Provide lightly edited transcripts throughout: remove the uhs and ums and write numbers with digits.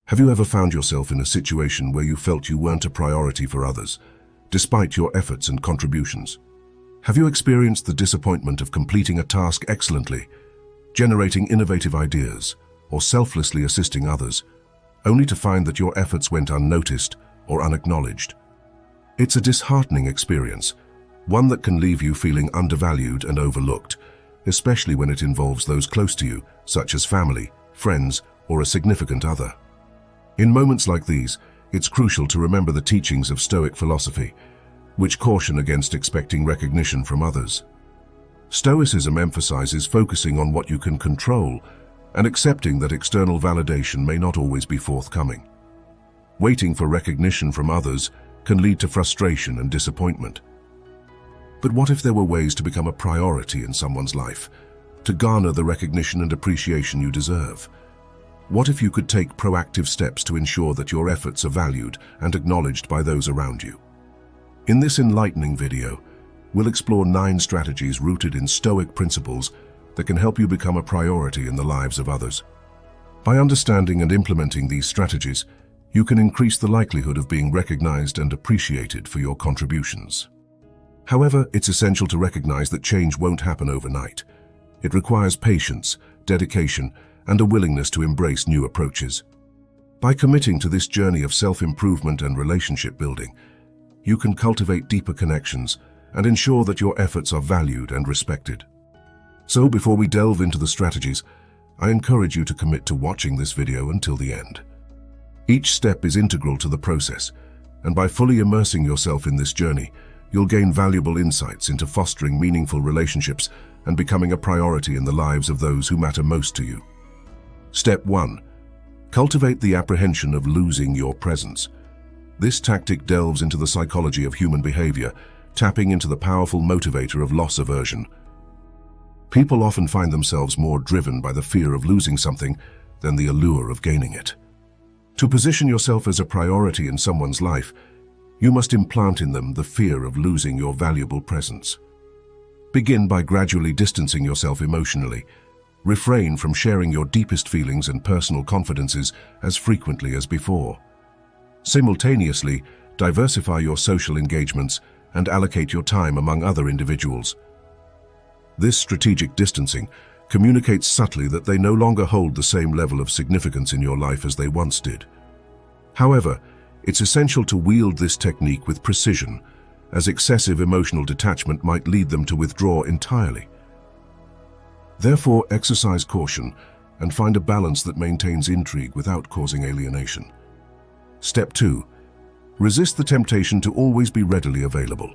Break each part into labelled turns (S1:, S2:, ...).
S1: Have you ever found yourself in a situation where you felt you weren't a priority for others, despite your efforts and contributions? Have you experienced the disappointment of completing a task excellently, generating innovative ideas, or selflessly assisting others, only to find that your efforts went unnoticed or unacknowledged? It's a disheartening experience, one that can leave you feeling undervalued and overlooked, especially when it involves those close to you, such as family, friends, or a significant other. In moments like these, it's crucial to remember the teachings of Stoic philosophy, which caution against expecting recognition from others. Stoicism emphasizes focusing on what you can control and accepting that external validation may not always be forthcoming. Waiting for recognition from others can lead to frustration and disappointment. But what if there were ways to become a priority in someone's life, to garner the recognition and appreciation you deserve? What if you could take proactive steps to ensure that your efforts are valued and acknowledged by those around you? In this enlightening video, we'll explore 9 strategies rooted in Stoic principles that can help you become a priority in the lives of others. By understanding and implementing these strategies, you can increase the likelihood of being recognized and appreciated for your contributions. However, it's essential to recognize that change won't happen overnight. It requires patience, dedication, and a willingness to embrace new approaches. By committing to this journey of self-improvement and relationship building, you can cultivate deeper connections and ensure that your efforts are valued and respected. So before we delve into the strategies, I encourage you to commit to watching this video until the end. Each step is integral to the process, and by fully immersing yourself in this journey, you'll gain valuable insights into fostering meaningful relationships and becoming a priority in the lives of those who matter most to you. Step 1. Cultivate the apprehension of losing your presence. This tactic delves into the psychology of human behavior, tapping into the powerful motivator of loss aversion. People often find themselves more driven by the fear of losing something than the allure of gaining it. To position yourself as a priority in someone's life, you must implant in them the fear of losing your valuable presence. Begin by gradually distancing yourself emotionally. Refrain from sharing your deepest feelings and personal confidences as frequently as before. Simultaneously, diversify your social engagements and allocate your time among other individuals. This strategic distancing communicates subtly that they no longer hold the same level of significance in your life as they once did. However, it's essential to wield this technique with precision, as excessive emotional detachment might lead them to withdraw entirely. Therefore, exercise caution and find a balance that maintains intrigue without causing alienation. Step 2. Resist the temptation to always be readily available.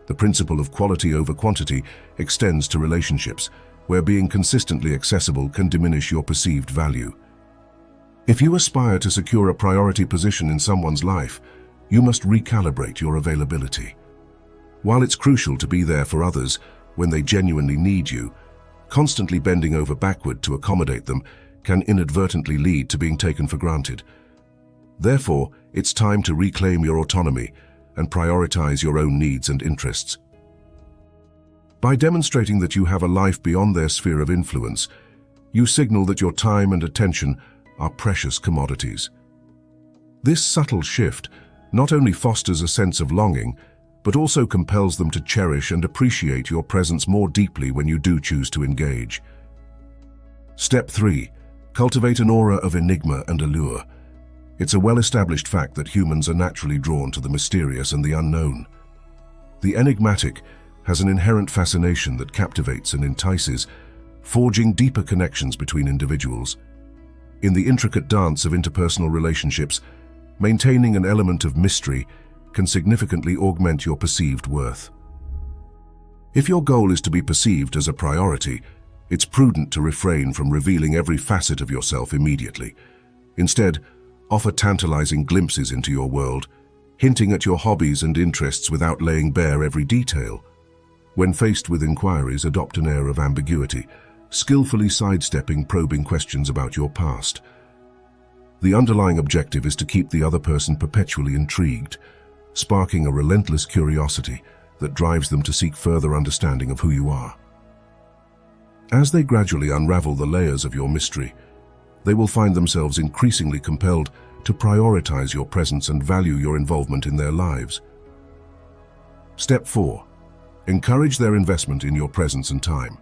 S1: The principle of quality over quantity extends to relationships, where being consistently accessible can diminish your perceived value. If you aspire to secure a priority position in someone's life, you must recalibrate your availability. While it's crucial to be there for others when they genuinely need you, constantly bending over backward to accommodate them can inadvertently lead to being taken for granted. Therefore, it's time to reclaim your autonomy and prioritize your own needs and interests. By demonstrating that you have a life beyond their sphere of influence, you signal that your time and attention are precious commodities. This subtle shift not only fosters a sense of longing, but also compels them to cherish and appreciate your presence more deeply when you do choose to engage. Step 3. Cultivate an aura of enigma and allure. It's a well-established fact that humans are naturally drawn to the mysterious and the unknown. The enigmatic has an inherent fascination that captivates and entices, forging deeper connections between individuals. In the intricate dance of interpersonal relationships, maintaining an element of mystery can significantly augment your perceived worth. If your goal is to be perceived as a priority, it's prudent to refrain from revealing every facet of yourself immediately. Instead, offer tantalizing glimpses into your world, hinting at your hobbies and interests without laying bare every detail. When faced with inquiries, adopt an air of ambiguity, skillfully sidestepping probing questions about your past. The underlying objective is to keep the other person perpetually intrigued, sparking a relentless curiosity that drives them to seek further understanding of who you are. As they gradually unravel the layers of your mystery, they will find themselves increasingly compelled to prioritize your presence and value your involvement in their lives. Step 4. Encourage their investment in your presence and time.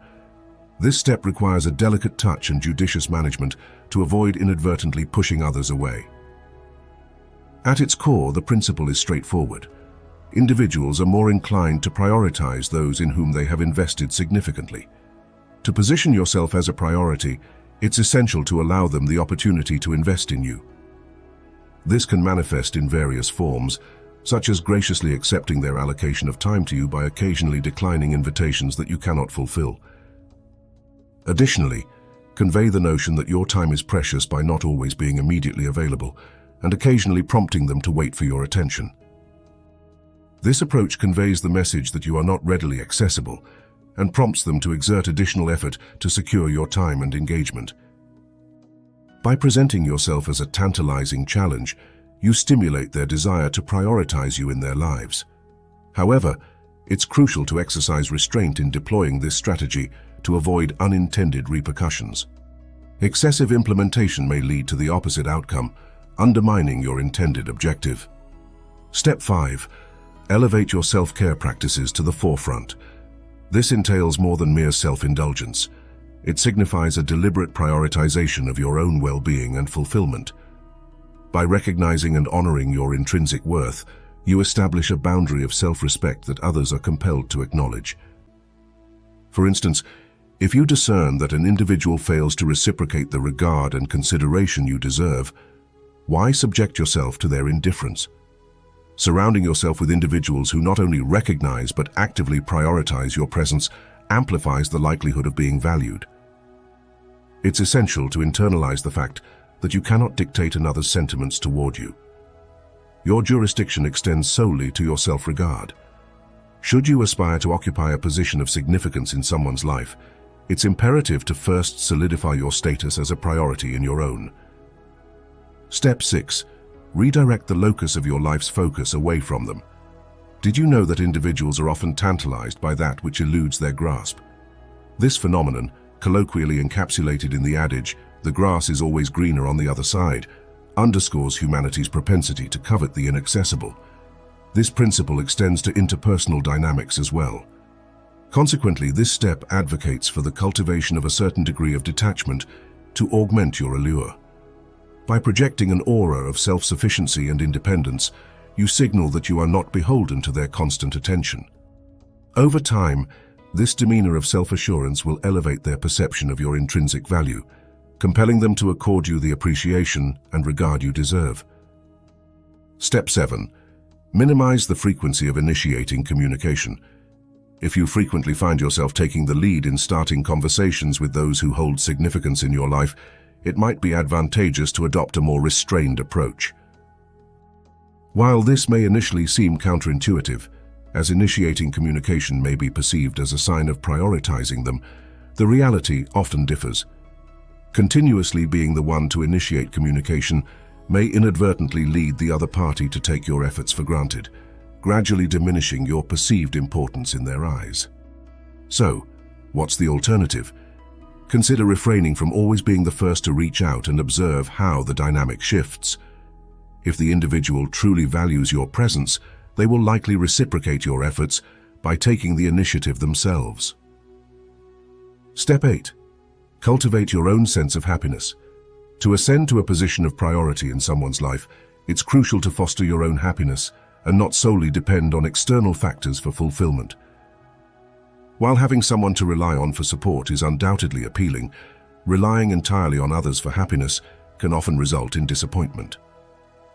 S1: This step requires a delicate touch and judicious management to avoid inadvertently pushing others away. At its core, the principle is straightforward. Individuals are more inclined to prioritize those in whom they have invested significantly. To position yourself as a priority, it's essential to allow them the opportunity to invest in you. This can manifest in various forms, such as graciously accepting their allocation of time to you by occasionally declining invitations that you cannot fulfill. Additionally, convey the notion that your time is precious by not always being immediately available and occasionally prompting them to wait for your attention. This approach conveys the message that you are not readily accessible and prompts them to exert additional effort to secure your time and engagement. By presenting yourself as a tantalizing challenge, you stimulate their desire to prioritize you in their lives. However, it's crucial to exercise restraint in deploying this strategy to avoid unintended repercussions. Excessive implementation may lead to the opposite outcome, undermining your intended objective. Step 5. Elevate your self-care practices to the forefront. This entails more than mere self-indulgence. It signifies a deliberate prioritization of your own well-being and fulfillment. By recognizing and honoring your intrinsic worth, you establish a boundary of self-respect that others are compelled to acknowledge. For instance, if you discern that an individual fails to reciprocate the regard and consideration you deserve, why subject yourself to their indifference? Surrounding yourself with individuals who not only recognize but actively prioritize your presence amplifies the likelihood of being valued. It's essential to internalize the fact that you cannot dictate another's sentiments toward you. Your jurisdiction extends solely to your self-regard. Should you aspire to occupy a position of significance in someone's life, it's imperative to first solidify your status as a priority in your own. Step 6. Redirect the locus of your life's focus away from them. Did you know that individuals are often tantalized by that which eludes their grasp? This phenomenon, colloquially encapsulated in the adage, "the grass is always greener on the other side," underscores humanity's propensity to covet the inaccessible. This principle extends to interpersonal dynamics as well. Consequently, this step advocates for the cultivation of a certain degree of detachment to augment your allure. By projecting an aura of self-sufficiency and independence, you signal that you are not beholden to their constant attention. Over time, this demeanor of self-assurance will elevate their perception of your intrinsic value, compelling them to accord you the appreciation and regard you deserve. Step 7. Minimize the frequency of initiating communication. If you frequently find yourself taking the lead in starting conversations with those who hold significance in your life, it might be advantageous to adopt a more restrained approach. While this may initially seem counterintuitive, as initiating communication may be perceived as a sign of prioritizing them, the reality often differs. Continuously being the one to initiate communication may inadvertently lead the other party to take your efforts for granted, gradually diminishing your perceived importance in their eyes. So, what's the alternative? Consider refraining from always being the first to reach out and observe how the dynamic shifts. If the individual truly values your presence, they will likely reciprocate your efforts by taking the initiative themselves. Step 8. Cultivate your own sense of happiness. To ascend to a position of priority in someone's life, it's crucial to foster your own happiness and not solely depend on external factors for fulfillment. While having someone to rely on for support is undoubtedly appealing, relying entirely on others for happiness can often result in disappointment.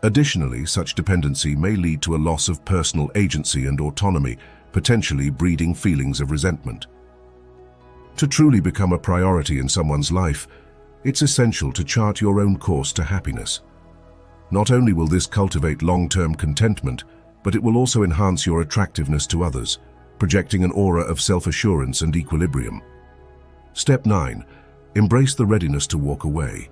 S1: Additionally, such dependency may lead to a loss of personal agency and autonomy, potentially breeding feelings of resentment. To truly become a priority in someone's life, it's essential to chart your own course to happiness. Not only will this cultivate long-term contentment, but it will also enhance your attractiveness to others, projecting an aura of self-assurance and equilibrium. Step 9. Embrace the readiness to walk away.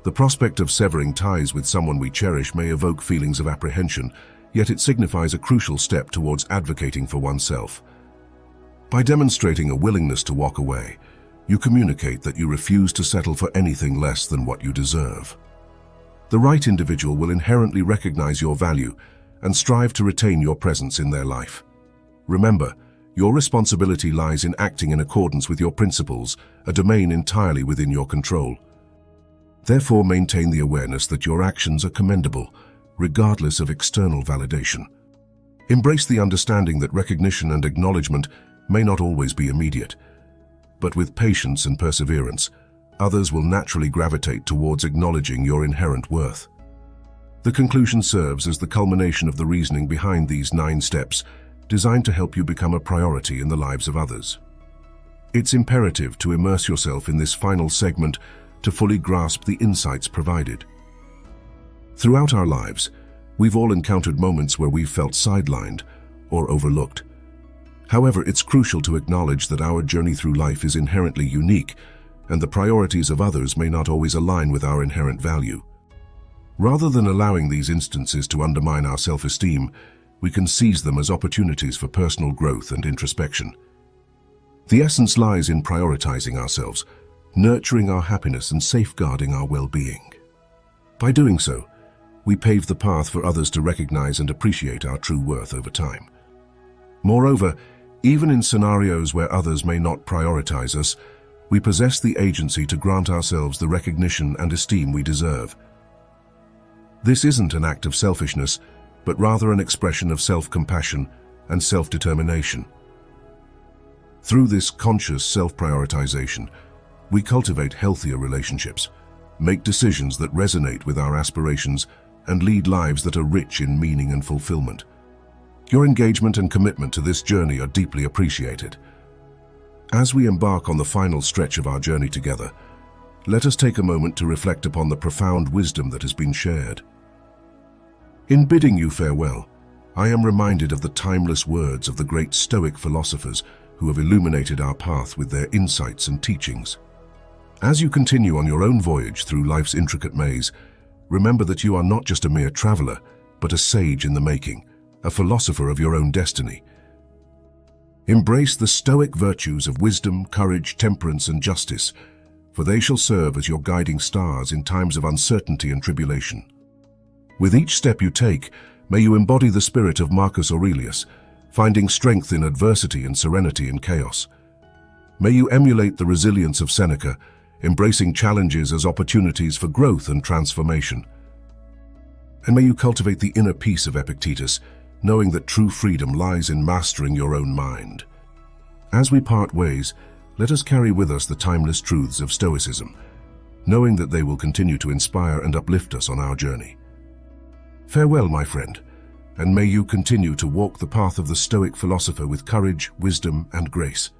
S1: The prospect of severing ties with someone we cherish may evoke feelings of apprehension, yet it signifies a crucial step towards advocating for oneself. By demonstrating a willingness to walk away, you communicate that you refuse to settle for anything less than what you deserve. The right individual will inherently recognize your value and strive to retain your presence in their life. Remember, your responsibility lies in acting in accordance with your principles, a domain entirely within your control. Therefore, maintain the awareness that your actions are commendable, regardless of external validation. Embrace the understanding that recognition and acknowledgement may not always be immediate, but with patience and perseverance, others will naturally gravitate towards acknowledging your inherent worth. The conclusion serves as the culmination of the reasoning behind these 9 steps, designed to help you become a priority in the lives of others. It's imperative to immerse yourself in this final segment to fully grasp the insights provided. Throughout our lives, we've all encountered moments where we've felt sidelined or overlooked. However, it's crucial to acknowledge that our journey through life is inherently unique, and the priorities of others may not always align with our inherent value. Rather than allowing these instances to undermine our self-esteem, we can seize them as opportunities for personal growth and introspection. The essence lies in prioritizing ourselves, nurturing our happiness and safeguarding our well-being. By doing so, we pave the path for others to recognize and appreciate our true worth over time. Moreover, even in scenarios where others may not prioritize us, we possess the agency to grant ourselves the recognition and esteem we deserve. This isn't an act of selfishness, but rather an expression of self-compassion and self-determination. Through this conscious self-prioritization, we cultivate healthier relationships, make decisions that resonate with our aspirations, and lead lives that are rich in meaning and fulfillment. Your engagement and commitment to this journey are deeply appreciated. As we embark on the final stretch of our journey together, let us take a moment to reflect upon the profound wisdom that has been shared. In bidding you farewell, I am reminded of the timeless words of the great Stoic philosophers who have illuminated our path with their insights and teachings. As you continue on your own voyage through life's intricate maze, remember that you are not just a mere traveler, but a sage in the making, a philosopher of your own destiny. Embrace the Stoic virtues of wisdom, courage, temperance, and justice, for they shall serve as your guiding stars in times of uncertainty and tribulation. With each step you take, may you embody the spirit of Marcus Aurelius, finding strength in adversity and serenity in chaos. May you emulate the resilience of Seneca, embracing challenges as opportunities for growth and transformation. And may you cultivate the inner peace of Epictetus, knowing that true freedom lies in mastering your own mind. As we part ways, let us carry with us the timeless truths of Stoicism, knowing that they will continue to inspire and uplift us on our journey. Farewell, my friend, and may you continue to walk the path of the Stoic philosopher with courage, wisdom, and grace.